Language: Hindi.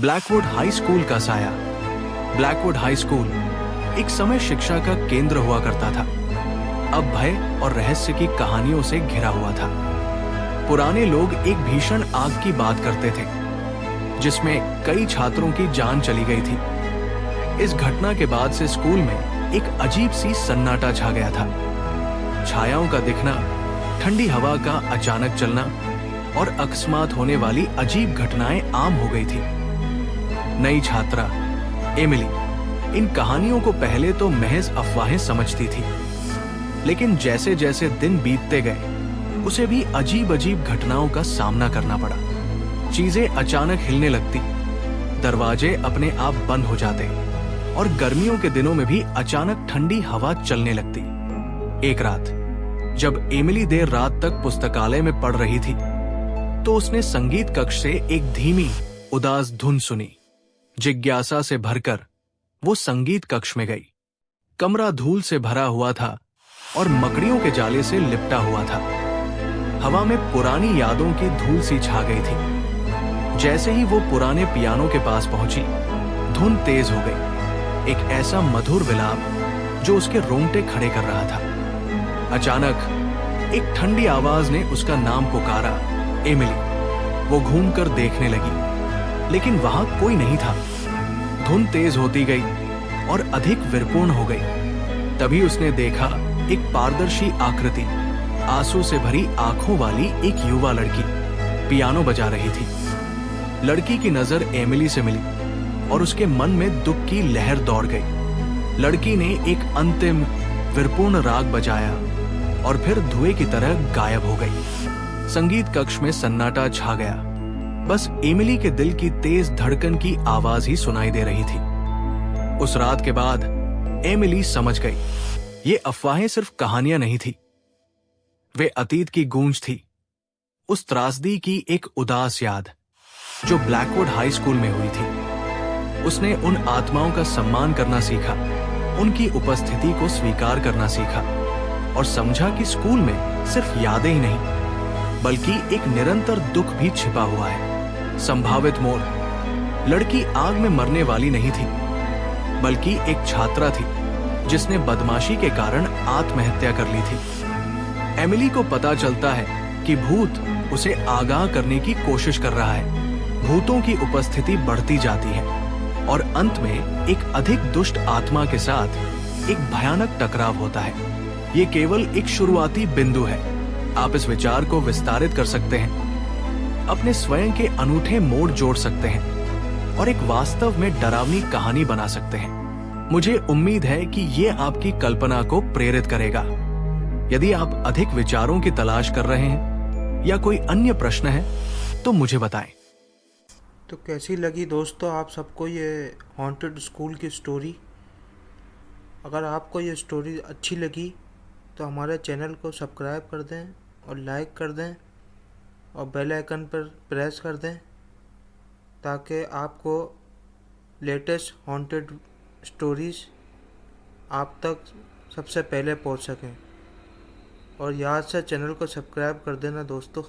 ब्लैकवुड हाई स्कूल का साया। ब्लैकवुड हाई स्कूल एक समय शिक्षा का केंद्र हुआ करता था, अब भय और रहस्य की कहानियों से घिरा हुआ था। पुराने लोग एक भीषण आग की बात करते थे, जिसमें कई छात्रों की जान चली गई थी। इस घटना के बाद से स्कूल में एक अजीब सी सन्नाटा छा गया था। छायाओं का दिखना, ठंडी हवा का अचानक चलना और अकस्मात होने वाली अजीब घटनाएं आम हो गई थी। नई छात्रा एमिली इन कहानियों को पहले तो महज अफवाहें समझती थी, लेकिन जैसे जैसे दिन बीतते गए उसे भी अजीब अजीब घटनाओं का सामना करना पड़ा। चीजें अचानक हिलने लगती, दरवाजे अपने आप बंद हो जाते और गर्मियों के दिनों में भी अचानक ठंडी हवा चलने लगती। एक रात जब एमिली देर रात तक पुस्तकालय में पढ़ रही थी, तो उसने संगीत कक्ष से एक धीमी उदास धुन सुनी। जिज्ञासा से भरकर वो संगीत कक्ष में गई। कमरा धूल से भरा हुआ था और मकड़ियों के जाले से लिपटा हुआ था। हवा में पुरानी यादों की धूल सी छा गई थी। जैसे ही वो पुराने पियानो के पास पहुंची, धुन तेज हो गई। एक ऐसा मधुर विलाप जो उसके रोंगटे खड़े कर रहा था। अचानक एक ठंडी आवाज ने उसका नाम पुकारा, एमिली। वो घूमकर देखने लगी, लेकिन वहां कोई नहीं था। धुन तेज होती गई और अधिक विरपूर्ण हो गई। तभी उसने देखा एक पारदर्शी आकृति, आंसू से भरी आंखों वाली एक युवा लड़की पियानो बजा रही थी। लड़की की नजर एमिली से मिली और उसके मन में दुख की लहर दौड़ गई। लड़की ने एक अंतिम विरपूर्ण राग बजाया और फिर धुएं की तरह गायब हो गई। संगीत कक्ष में सन्नाटा छा गया। बस एमिली के दिल की तेज धड़कन की आवाज ही सुनाई दे रही थी। उस रात के बाद एमिली समझ गई, ये अफवाहें सिर्फ कहानियां नहीं थी, वे अतीत की गूंज थी। उस त्रासदी की एक उदास याद जो ब्लैकवुड हाई स्कूल में हुई थी। उसने उन आत्माओं का सम्मान करना सीखा, उनकी उपस्थिति को स्वीकार करना सीखा और समझा कि स्कूल में सिर्फ यादें ही नहीं, बल्कि एक निरंतर दुख भी छिपा हुआ है। संभावित मोड़, लड़की आग में मरने वाली नहीं थी, बल्कि एक छात्रा थी जिसने बदमाशी के कारण आत्महत्या कर ली थी। एमिली को पता चलता है कि भूत उसे आगाह करने की कोशिश कर रहा है। भूतों की उपस्थिति बढ़ती जाती है और अंत में एक अधिक दुष्ट आत्मा के साथ एक भयानक टकराव होता है। ये केवल एक शुरुआती बिंदु है। आप इस विचार को विस्तारित कर सकते हैं, अपने स्वयं के अनूठे मोड़ जोड़ सकते हैं और एक वास्तव में डरावनी कहानी बना सकते हैं। मुझे उम्मीद है कि ये आपकी कल्पना को प्रेरित करेगा। यदि आप अधिक विचारों की तलाश कर रहे हैं या कोई अन्य प्रश्न है तो मुझे बताएं। तो कैसी लगी दोस्तों आप सबको ये हॉन्टेड स्कूल की स्टोरी? अगर आपको ये स्टोरी अच्छी लगी तो हमारे चैनल को सब्सक्राइब कर दें और लाइक कर दें और बेल आइकन पर प्रेस कर दें, ताकि आपको लेटेस्ट हॉन्टेड स्टोरीज़ आप तक सबसे पहले पहुंच सकें। और याद से चैनल को सब्सक्राइब कर देना दोस्तों।